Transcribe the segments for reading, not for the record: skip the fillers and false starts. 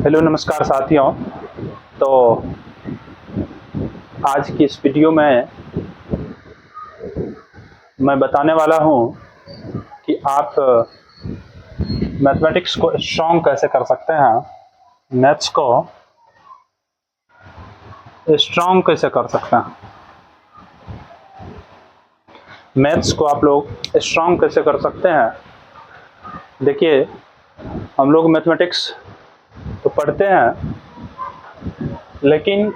Hello नमस्कार साथियों। तो आज की इस वीडियो में मैं बताने वाला हूं कि आप मैथमेटिक्स को स्ट्रॉन्ग कैसे कर सकते हैं, मैथ्स को स्ट्रॉन्ग कैसे कर सकते हैं, मैथ्स को आप लोग स्ट्रॉन्ग कैसे कर सकते हैं। देखिए, हम लोग मैथमेटिक्स तो पढ़ते हैं लेकिन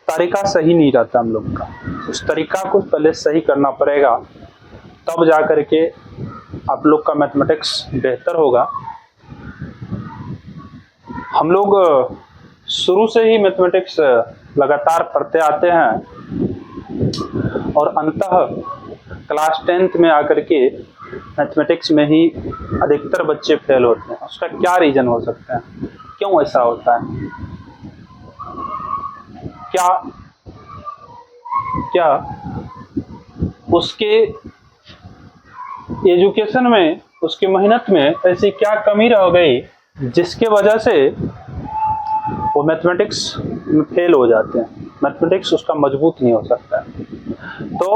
तरीका सही नहीं रहता हम लोग का। उस तरीका को पहले सही करना पड़ेगा, तब जा करके आप लोग का मैथमेटिक्स बेहतर होगा। हम लोग शुरू से ही मैथमेटिक्स लगातार पढ़ते आते हैं और अंततः क्लास 10th में आकर के मैथमेटिक्स में ही अधिकतर बच्चे फेल होते हैं। उसका क्या रीजन हो सकता है, क्यों ऐसा होता है? क्या उसके एजुकेशन में, उसकी मेहनत में ऐसी क्या कमी रह गई जिसके वजह से वो मैथमेटिक्स में फेल हो जाते हैं? मैथमेटिक्स उसका मजबूत नहीं हो सकता है। तो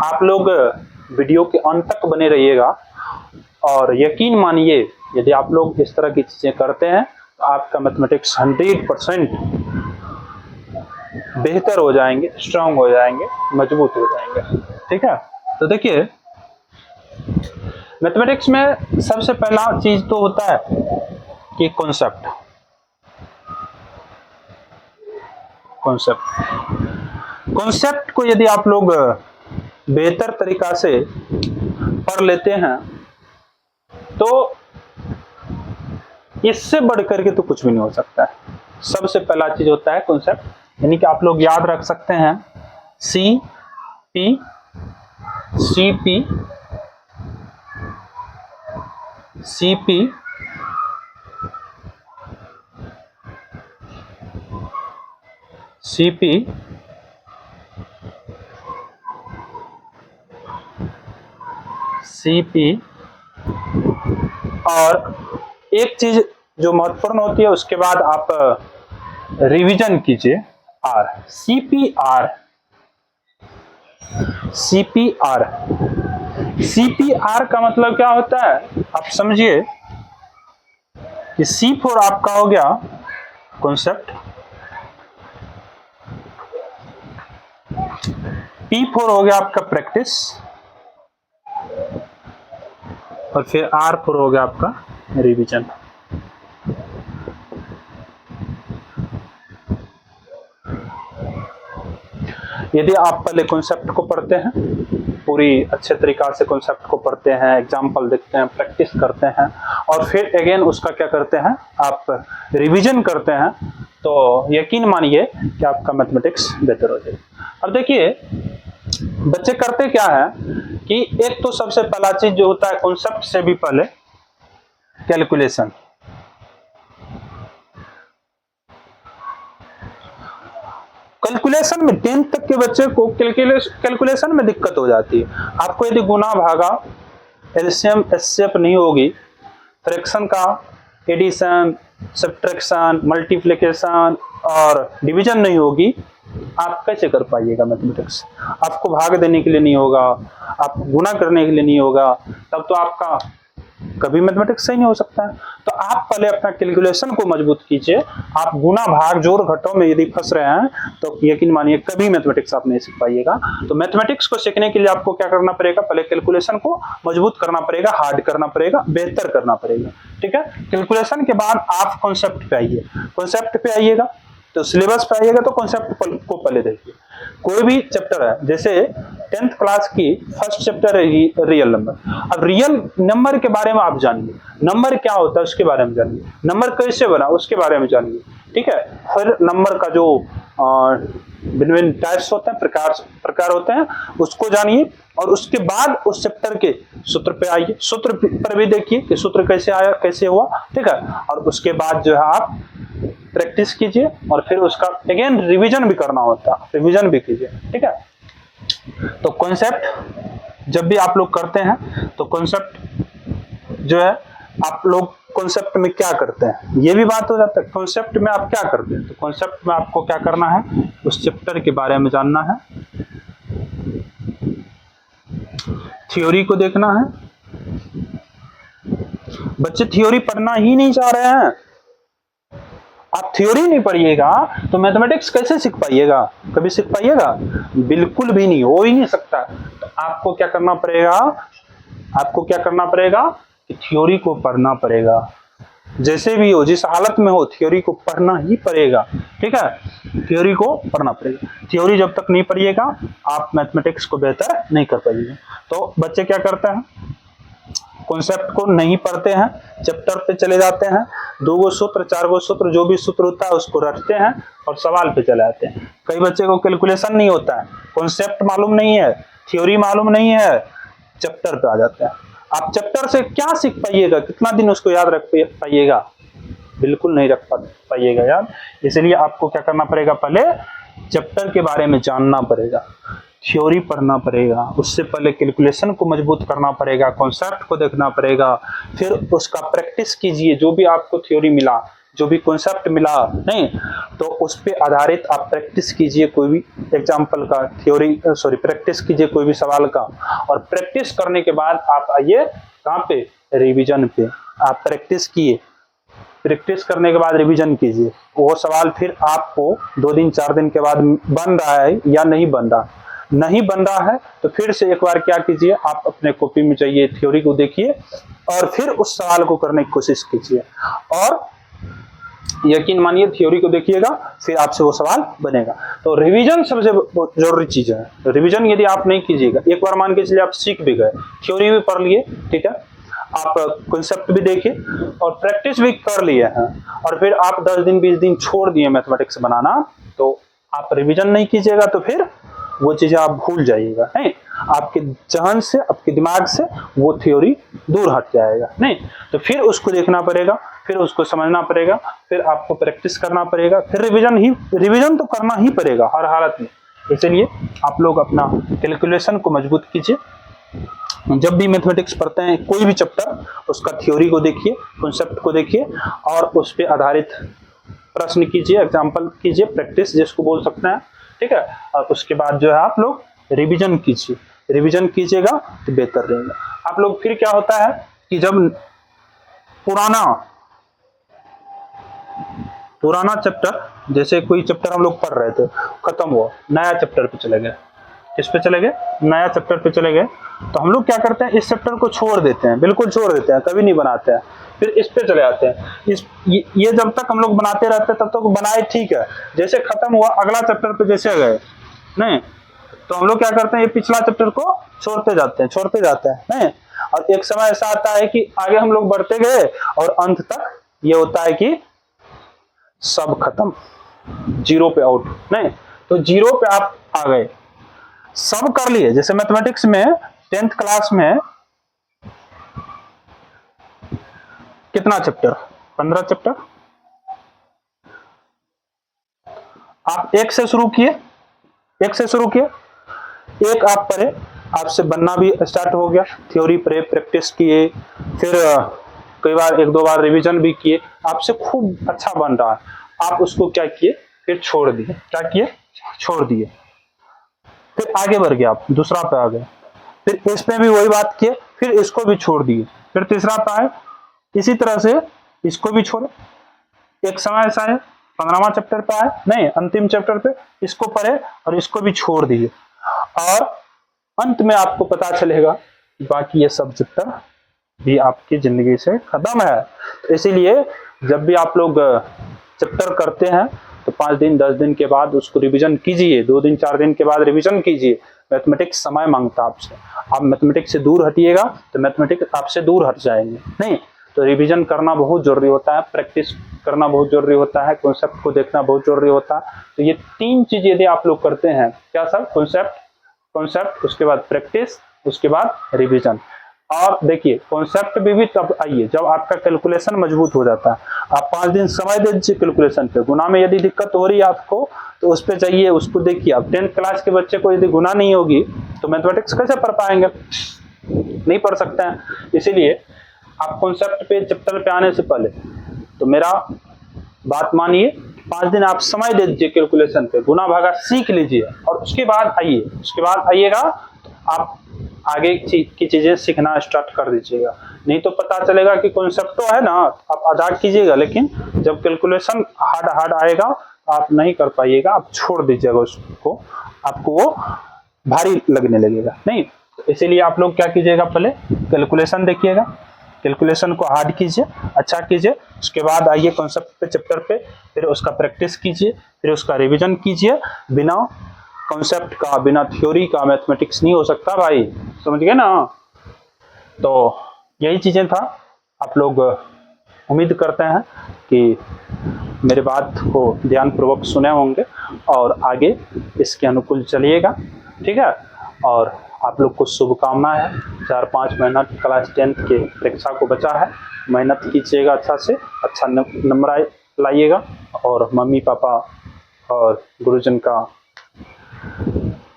आप लोग वीडियो के अंत तक बने रहिएगा और यकीन मानिए, यदि आप लोग इस तरह की चीजें करते हैं तो आपका मैथमेटिक्स 100% बेहतर हो जाएंगे, स्ट्रांग हो जाएंगे, मजबूत हो जाएंगे। ठीक है, तो देखिए, मैथमेटिक्स में सबसे पहला चीज तो होता है कि कॉन्सेप्ट को यदि आप लोग बेहतर तरीका से पढ़ लेते हैं तो इससे बढ़कर के तो कुछ भी नहीं हो सकता है। सबसे पहला चीज होता है कॉन्सेप्ट, यानी कि आप लोग याद रख सकते हैं सी पी और एक चीज जो महत्वपूर्ण होती है, उसके बाद आप रिवीजन कीजिए आर, सीपीआर का मतलब क्या होता है आप समझिए कि C4 आपका हो गया कॉन्सेप्ट, P4 हो गया आपका प्रैक्टिस और फिर R4 हो गया आपका रिवीजन। यदि आप पहले कॉन्सेप्ट को पढ़ते हैं, पूरी अच्छे तरीका से कॉन्सेप्ट को पढ़ते हैं, एग्जाम्पल देखते हैं, प्रैक्टिस करते हैं और फिर अगेन उसका क्या करते हैं, आप रिवीजन करते हैं, तो यकीन मानिए कि आपका मैथमेटिक्स बेहतर हो जाएगा। अब देखिए, बच्चे करते क्या है कि एक तो सबसे पहला चीज जो होता है कॉन्सेप्ट से भी पहले कैलकुलेशन। कैलकुलेशन में 10th तक के बच्चे को कैलकुलेशन में दिक्कत हो जाती है। आपको यदि गुना भागा, एलसीएम एचसीएफ नहीं होगी, फ्रैक्शन का एडिशन, सब्ट्रैक्शन, मल्टीप्लिकेशन और डिवीजन नहीं होगी, आप कैसे कर पाइएगा मैथमेटिक्स? आपको भाग देने के लिए नहीं होगा, आप गुना करने के लिए नहीं होगा, तब तो आपका कभी मैथमेटिक्स सही नहीं हो सकता है। तो आप पहले अपना कैलकुलेशन को मजबूत कीजिए। आप गुना भाग जोड़ घटाव में यदि फंस रहे हैं तो यकीन मानिए कभी मैथमेटिक्स आप नहीं सीख पाइएगा। तो मैथमेटिक्स को सीखने के लिए आपको क्या करना पड़ेगा, पहले कैलकुलेशन को मजबूत करना पड़ेगा, हार्ड करना पड़ेगा, बेहतर करना पड़ेगा। ठीक है, कैलकुलेशन के बाद आप कॉन्सेप्ट पे आइए। कॉन्सेप्ट पे आइएगा तो सिलेबस पे आइएगा तो कॉन्सेप्ट को पहले देखिए। कोई भी चैप्टर है, जैसे 10th क्लास की फर्स्ट चैप्टर है रियल नंबर। अब रियल नंबर के बारे में आप जानिए, नंबर क्या होता है उसके बारे में जानिए, नंबर कैसे बना उसके बारे में जानिए। ठीक है, फिर नंबर का जो भिन्न टाइप्स होते हैं, प्रकार होते हैं, उसको जानिए और उसके बाद उस चैप्टर के सूत्र पे आइए। सूत्र पर भी देखिए कि सूत्र कैसे आया, कैसे हुआ। ठीक है, और उसके बाद जो है आप प्रैक्टिस कीजिए और फिर उसका अगेन रिवीजन भी करना होता है, रिवीजन भी कीजिए। ठीक है, तो कॉन्सेप्ट जब भी आप लोग करते हैं तो कॉन्सेप्ट जो है आप लोग कॉन्सेप्ट में क्या करते हैं, ये भी बात हो जाता है। कॉन्सेप्ट में आप क्या करते हैं, तो कॉन्सेप्ट में आपको क्या करना है, उस चैप्टर के बारे में जानना है, थ्योरी को देखना है। बच्चे थ्योरी पढ़ना ही नहीं चाह रहे हैं। आप थ्योरी नहीं पढ़िएगा तो मैथमेटिक्स कैसे सीख पाइएगा, कभी सीख पाइएगा? बिल्कुल भी नहीं, हो ही नहीं सकता। तो आपको क्या करना पड़ेगा, आपको क्या करना पड़ेगा कि थ्योरी को पढ़ना पड़ेगा। जैसे भी हो, जिस हालत में हो, थ्योरी को पढ़ना ही पड़ेगा। ठीक है, थ्योरी को पढ़ना पड़ेगा। थ्योरी जब तक नहीं पढ़िएगा आप मैथमेटिक्स को बेहतर नहीं कर पाइएगा। तो बच्चे क्या करते हैं, कॉन्सेप्ट को नहीं पढ़ते हैं, चैप्टर पे चले जाते हैं, 2 गो सूत्र 4 गो सूत्र जो भी सूत्र होता है उसको रटते हैं और सवाल पे चले आते हैं। कई बच्चे को कैलकुलेशन नहीं होता है, कॉन्सेप्ट मालूम नहीं है, थ्योरी मालूम नहीं है, चैप्टर पे आ जाते हैं। आप चैप्टर से क्या सीख पाइएगा, कितना दिन उसको याद रख पाइएगा? बिल्कुल नहीं रख पाइएगा यार। इसलिए आपको क्या करना पड़ेगा, पहले चैप्टर के बारे में जानना पड़ेगा, थ्योरी पढ़ना पड़ेगा, उससे पहले कैलकुलेशन को मजबूत करना पड़ेगा, कॉन्सेप्ट को देखना पड़ेगा, फिर उसका प्रैक्टिस कीजिए। जो भी आपको थ्योरी मिला, जो भी कॉन्सेप्ट मिला नहीं, तो उस पे आधारित आप प्रैक्टिस कीजिए कोई भी एग्जाम्पल का, प्रैक्टिस कीजिए कोई भी सवाल का। और प्रैक्टिस करने के बाद आप आइए कहाँ पे, रिवीजन पे। आप प्रैक्टिस किए, प्रैक्टिस करने के बाद रिवीजन कीजिए। वो सवाल फिर आपको 2 दिन 4 दिन के बाद बन रहा है या नहीं बन रहा, नहीं बन रहा है तो फिर से एक बार क्या कीजिए, आप अपने कॉपी में जाइए, थ्योरी को देखिए और फिर उस सवाल को करने की कोशिश कीजिए। और यकीन मानिए, थ्योरी को देखिएगा फिर आपसे वो सवाल बनेगा। तो रिवीजन सबसे जरूरी चीज है। रिवीजन यदि आप नहीं कीजिएगा, एक बार मान के चलिए आप सीख भी गए, थ्योरी भी पढ़ लिए, ठीक है, आप कॉन्सेप्ट भी देखिए और प्रैक्टिस भी कर लिए हैं, और फिर आप 10 दिन 20 दिन छोड़ दिए मैथमेटिक्स बनाना, तो आप रिवीजन नहीं कीजिएगा तो फिर वो चीजें आप भूल जाइएगा। नहीं, आपके जहन से, आपके दिमाग से वो थ्योरी दूर हट जाएगा। नहीं, तो फिर उसको देखना पड़ेगा, फिर उसको समझना पड़ेगा, फिर आपको प्रैक्टिस करना पड़ेगा, फिर रिवीजन तो करना ही पड़ेगा हर हालत में। इसलिए आप लोग अपना कैलकुलेशन को मजबूत कीजिए। जब भी मैथमेटिक्स पढ़ते हैं कोई भी चैप्टर, उसका थ्योरी को देखिए, कॉन्सेप्ट को देखिए और उस पर आधारित प्रश्न कीजिए, एग्जाम्पल कीजिए, प्रैक्टिस जिसको बोल सकते हैं। ठीक है, और उसके बाद जो है आप लोग रिवीजन कीजिए। रिवीजन कीजिएगा तो बेहतर रहेगा। आप लोग फिर क्या होता है कि जब पुराना चैप्टर, जैसे कोई चैप्टर हम लोग पढ़ रहे थे, खत्म हुआ, नया चैप्टर पे चले गए, किस पे चले गए, नया चैप्टर पे चले गए, तो हम लोग क्या करते हैं, इस चैप्टर को छोड़ देते हैं, बिल्कुल छोड़ देते हैं, कभी नहीं बनाते हैं, फिर इस पे चले आते हैं। ये जब तक हम लोग बनाते रहते हैं तब तक बनाए, ठीक है, जैसे खत्म हुआ अगला चैप्टर पे जैसे गए, नहीं तो हम लोग क्या करते हैं, ये पिछला चैप्टर को छोड़ते जाते हैं नहीं। और एक समय ऐसा आता है कि आगे हम लोग बढ़ते गए और अंत तक ये होता है कि सब खत्म, 0 पे आउट। नहीं, तो 0 पे आप आ गए, सब कर लिए। जैसे मैथमेटिक्स में 10th क्लास में कितना चैप्टर, 15 चैप्टर। आप 1 से शुरू किए, एक आप पढ़े, आपसे बनना भी स्टार्ट हो गया, थ्योरी पढ़े, प्रैक्टिस किए, फिर कई बार 1-2 बार रिवीजन भी किए, आपसे खूब अच्छा बन रहा है। आप उसको क्या किए, फिर छोड़ दिए, क्या किए, छोड़ दिए, फिर आगे बढ़ गए, आप दूसरा पे आ गए, फिर इसमें भी वही बात किए, फिर इसको भी छोड़ दिए, फिर तीसरा पे आए, इसी तरह से इसको भी छोड़े। एक समय ऐसा है 15वां चैप्टर पे आए, नहीं अंतिम चैप्टर पे, इसको पढ़े और इसको भी छोड़ दिए, और अंत में आपको पता चलेगा कि बाकी ये सब चैप्टर भी आपकी जिंदगी से खत्म है। तो इसीलिए जब भी आप लोग चैप्टर करते हैं तो 5 दिन 10 दिन के बाद उसको रिवीजन कीजिए, 2 दिन 4 दिन के बाद रिवीजन कीजिए। मैथमेटिक्स समय मांगता है आपसे, आप मैथमेटिक्स से दूर हटिएगा तो मैथमेटिक्स आपसे दूर हट जाएंगे। नहीं, तो रिवीजन करना बहुत जरूरी होता है, प्रैक्टिस करना बहुत जरूरी होता है, कॉन्सेप्ट को देखना बहुत जरूरी होता है। तो ये 3 चीज यदि आप लोग करते हैं, क्या सर, कॉन्सेप्ट, उसके बाद प्रैक्टिस, उसके बाद रिवीजन। और देखिए कॉन्सेप्ट भी तब आइए जब आपका कैलकुलेशन मजबूत हो जाता है। आप 5 दिन समय दे दीजिए कैलकुलेशन पे। गुना में यदि दिक्कत हो रही है आपको तो उस पे जाइए, उसको देखिए। अब 10th क्लास के बच्चे को यदि गुना नहीं होगी तो मैथमेटिक्स कैसे पढ़ पाएंगे, नहीं पढ़ सकते हैं। इसीलिए आप कॉन्सेप्ट पे चैप्टर पे आने से पहले तो मेरा बात मानिए, 5 दिन आप समय दे दीजिए कैलकुलेशन पे, गुना भागा सीख लीजिए और उसके बाद आइएगा तो आप आगे की चीजें सीखना स्टार्ट कर दीजिएगा। नहीं तो पता चलेगा कि कॉन्सेप्ट तो है ना, आप अदा कीजिएगा, लेकिन जब कैलकुलेशन हार्ड आएगा आप नहीं कर पाइएगा, आप छोड़ दीजिएगा उसको, आपको वो भारी लगने लगेगा। नहीं, इसीलिए आप लोग क्या कीजिएगा, पहले कैलकुलेशन देखिएगा, कैलकुलेशन को हार्ड कीजिए, अच्छा कीजिए, उसके बाद आइए कॉन्सेप्ट पे, चैप्टर पे, फिर उसका प्रैक्टिस कीजिए, फिर उसका रिवीजन कीजिए। बिना कॉन्सेप्ट का, बिना थ्योरी का मैथमेटिक्स नहीं हो सकता भाई, समझ गए ना। तो यही चीजें था, आप लोग उम्मीद करते हैं कि मेरे बात को ध्यानपूर्वक सुने होंगे और आगे इसके अनुकूल चलिएगा, ठीक है। और आप लोग को शुभकामनाएं है, 4-5 महीना क्लास 10 के परीक्षा को बचा है, मेहनत कीजिएगा, अच्छा से अच्छा नंबर लाइएगा और मम्मी पापा और गुरुजन का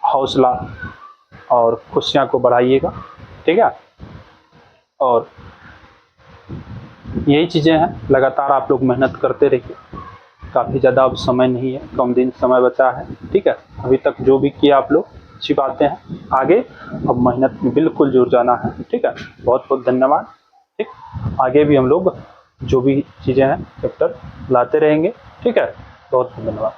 हौसला और खुशियां को बढ़ाइएगा, ठीक है। और यही चीज़ें हैं, लगातार आप लोग मेहनत करते रहिए, काफ़ी ज़्यादा अब समय नहीं है, कम दिन समय बचा है, ठीक है। अभी तक जो भी किया आप लोग अच्छी बातें हैं, आगे अब मेहनत में बिल्कुल जुड़ जाना है, ठीक है। बहुत बहुत धन्यवाद, ठीक। आगे भी हम लोग जो भी चीज़ें हैं चैप्टर लाते रहेंगे, ठीक है। बहुत बहुत धन्यवाद।